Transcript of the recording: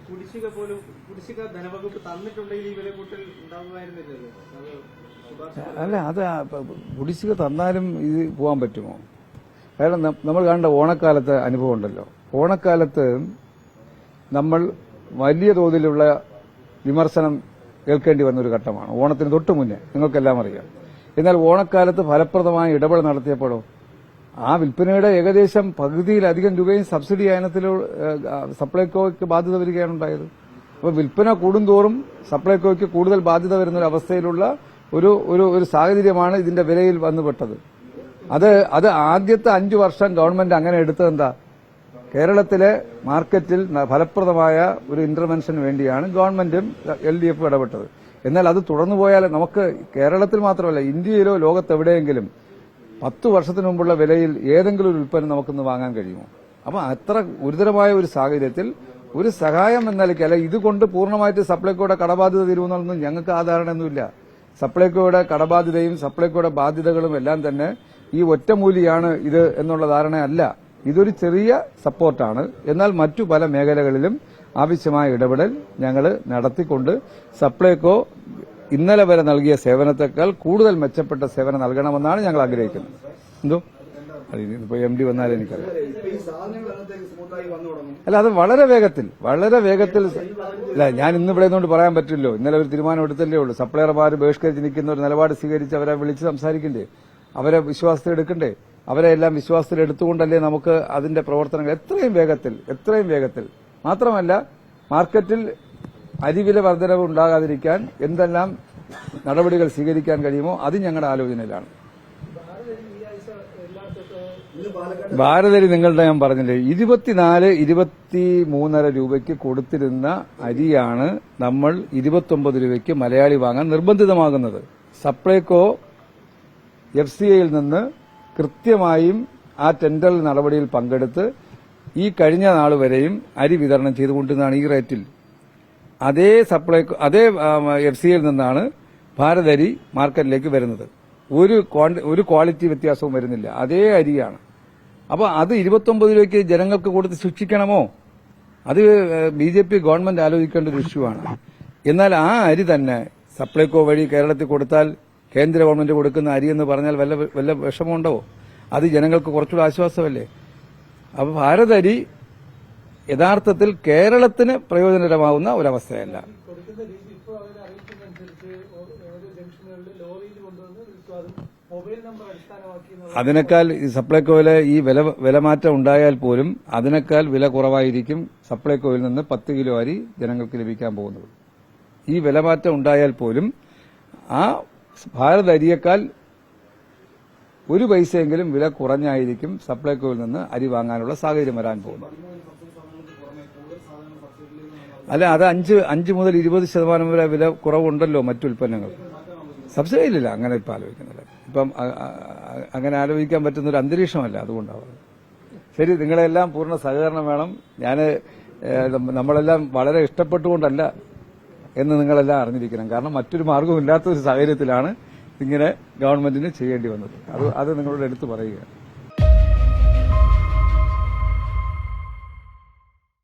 കുടിശ്ശിക ധനവകുപ്പ് തന്നിട്ടുണ്ടെങ്കിൽ ഈ വില കൂട്ടൽ ഉണ്ടാകുമായിരുന്നില്ലല്ലോ. അല്ല, അത് കുടിശ്ശിക തന്നാലും ഇത് പോകാൻ പറ്റുമോ? കാരണം നമ്മൾ കണ്ട ഓണക്കാലത്തെ അനുഭവം ഉണ്ടല്ലോ. ഓണക്കാലത്ത് നമ്മൾ വലിയ തോതിലുള്ള വിമർശനം കേൾക്കേണ്ടി വന്നൊരു ഘട്ടമാണ്. ഓണത്തിന് തൊട്ടു മുന്നേ നിങ്ങൾക്കെല്ലാം അറിയാം. എന്നാൽ ഓണക്കാലത്ത് ഫലപ്രദമായ ഇടപെടൽ നടത്തിയപ്പോഴോ ആ വിൽപ്പനയുടെ ഏകദേശം പകുതിയിലധികം രൂപയും സബ്സിഡി ഇനത്തിലൂടെ സപ്ലൈകോയ്ക്ക് ബാധ്യത വരികയാണ് ഉണ്ടായത്. അപ്പോൾ വിൽപ്പന കൂടുന്തോറും സപ്ലൈകോയ്ക്ക് കൂടുതൽ ബാധ്യത വരുന്ന ഒരു അവസ്ഥയിലുള്ള ഒരു സാഹചര്യമാണ് ഇതിന്റെ വിലയിൽ വന്നുപെട്ടത്. അത് ആദ്യത്തെ 5 വർഷം ഗവൺമെന്റ് അങ്ങനെ എടുത്തതെന്താ? കേരളത്തിലെ മാർക്കറ്റിൽ ഫലപ്രദമായ ഒരു ഇന്റർവെൻഷന് വേണ്ടിയാണ് ഗവൺമെന്റും LDF ഇടപെട്ടത്. എന്നാൽ അത് തുടർന്നു പോയാൽ നമുക്ക് കേരളത്തിൽ മാത്രമല്ല ഇന്ത്യയിലോ ലോകത്തെവിടെയെങ്കിലും 10 വർഷത്തിന് മുമ്പുള്ള വിലയിൽ ഏതെങ്കിലും ഒരു ഉൽപ്പന്നം നമുക്കിന്ന് വാങ്ങാൻ കഴിയുമോ? അപ്പൊ അത്ര ഗുരുതരമായ ഒരു സാഹചര്യത്തിൽ ഒരു സഹായം എന്ന നിലയ്ക്ക് അല്ല, ഇതുകൊണ്ട് പൂർണ്ണമായിട്ട് സപ്ലൈകോയുടെ കടബാധ്യത തീരുമെന്നൊന്നും ഞങ്ങൾക്ക് ആ ധാരണയൊന്നുമില്ല. സപ്ലൈകോയുടെ കടബാധ്യതയും സപ്ലൈകോയുടെ ബാധ്യതകളും എല്ലാം തന്നെ ഈ ഒറ്റമൂലിയാണ് ഇത് എന്നുള്ള ധാരണയല്ല. ഇതൊരു ചെറിയ സപ്പോർട്ടാണ്. എന്നാൽ മറ്റു പല മേഖലകളിലും ആവശ്യമായ ഇടപെടൽ ഞങ്ങൾ നടത്തിക്കൊണ്ട് സപ്ലൈകോ ഇന്നലെ വരെ നൽകിയ സേവനത്തെക്കാൾ കൂടുതൽ മെച്ചപ്പെട്ട സേവനം നൽകണമെന്നാണ് ഞങ്ങൾ ആഗ്രഹിക്കുന്നത്. എന്തോ ഇപ്പൊ MD വന്നാലും എനിക്കറിയാം. അല്ല, അത് വളരെ വേഗത്തിൽ അല്ല, ഞാൻ ഇന്നിവിടെ നിന്നുകൊണ്ട് പറയാൻ പറ്റില്ലോ. ഇന്നലെ ഒരു തീരുമാനം എടുത്തല്ലേ ഉള്ളൂ. സപ്ലയർമാർ ബഹിഷ്കരിച്ച് നിൽക്കുന്ന ഒരു നിലപാട് സ്വീകരിച്ച് അവരെ വിളിച്ച് സംസാരിക്കണ്ടേ? അവരെ വിശ്വാസത്തിൽ എടുക്കണ്ടേ? അവരെ എല്ലാം വിശ്വാസത്തിൽ എടുത്തുകൊണ്ടല്ലേ നമുക്ക് അതിന്റെ പ്രവർത്തനങ്ങൾ എത്രയും വേഗത്തിൽ മാത്രമല്ല മാർക്കറ്റിൽ അരിവില വർധനവ് ഉണ്ടാകാതിരിക്കാൻ എന്തെല്ലാം നടപടികൾ സ്വീകരിക്കാൻ കഴിയുമോ അത് ഞങ്ങളുടെ ആലോചനയിലാണ്. ഭാരതരി നിങ്ങളുടെ ഞാൻ പറഞ്ഞില്ലേ, 24-23.5 രൂപയ്ക്ക് കൊടുത്തിരുന്ന അരിയാണ് നമ്മൾ 29 രൂപയ്ക്ക് മലയാളി വാങ്ങാൻ നിർബന്ധിതമാകുന്നത്. സപ്ലൈകോ FCIയിൽ നിന്ന് കൃത്യമായും ആ ടെൻഡർ നടപടിയിൽ പങ്കെടുത്ത് ഈ കഴിഞ്ഞ നാൾ വരെയും അരി വിതരണം ചെയ്തുകൊണ്ടിരുന്നതാണ് ഈ റേറ്റിൽ. അതേ FCIയിൽ നിന്നാണ് ഭാരതരി മാർക്കറ്റിലേക്ക് വരുന്നത്. ഒരു ക്വാളിറ്റി വ്യത്യാസവും വരുന്നില്ല. അതേ അരിയാണ്. അപ്പൊ അത് 29 രൂപയ്ക്ക് ജനങ്ങൾക്ക് കൊടുത്ത് ശിക്ഷിക്കണമോ? അത് BJP ഗവൺമെന്റ് ആലോചിക്കേണ്ട ഒരു ഇഷ്യൂ ആണ്. എന്നാൽ ആ അരി തന്നെ സപ്ലൈകോ വഴി കേരളത്തിൽ കൊടുത്താൽ കേന്ദ്ര ഗവൺമെന്റ് കൊടുക്കുന്ന അരി എന്ന് പറഞ്ഞാൽ വല്ല വിഷമമുണ്ടോ? അത് ജനങ്ങൾക്ക് കുറച്ചുകൂടെ ആശ്വാസമല്ലേ? അപ്പൊ ഭാരതരി യഥാർത്ഥത്തിൽ കേരളത്തിന് പ്രയോജനകരമാവുന്ന ഒരവസ്ഥയല്ല. അതിനേക്കാൾ സപ്ലൈകോയിലെ ഈ വിലമാറ്റം ഉണ്ടായാൽ പോലും അതിനേക്കാൾ വില കുറവായിരിക്കും സപ്ലൈകോയിൽ നിന്ന് 10 കിലോ അരി ജനങ്ങൾക്ക് ലഭിക്കാൻ പോകുന്നത്. ഈ വിലമാറ്റം ഉണ്ടായാൽ പോലും ആ ഭാരത് അരിയേക്കാൾ 1 പൈസയെങ്കിലും വില കുറഞ്ഞായിരിക്കും സപ്ലൈകോയിൽ നിന്ന് അരി വാങ്ങാനുള്ള സാഹചര്യം വരാൻ പോകുന്നത്. അല്ല, അത് 5 മുതൽ 20% വരെ വില കുറവുണ്ടല്ലോ മറ്റു ഉൽപ്പന്നങ്ങൾ. സബ്സിഡിയിലില്ല. അങ്ങനെ ഇപ്പം ആലോചിക്കുന്നില്ല. ഇപ്പം അങ്ങനെ ആലോചിക്കാൻ പറ്റുന്ന ഒരു അന്തരീക്ഷമല്ല. അതുകൊണ്ടാവും. ശരി, നിങ്ങളെല്ലാം പൂർണ്ണ സഹകരണം വേണം. നമ്മളെല്ലാം വളരെ ഇഷ്ടപ്പെട്ടുകൊണ്ടല്ല എന്ന് നിങ്ങളെല്ലാം അറിഞ്ഞിരിക്കണം. കാരണം മറ്റൊരു മാർഗവും ഇല്ലാത്ത ഒരു സാഹചര്യത്തിലാണ് ഇങ്ങനെ ഗവൺമെന്റിന് ചെയ്യേണ്ടി വന്നത്. അത് നിങ്ങളോട് എടുത്തു പറയുക.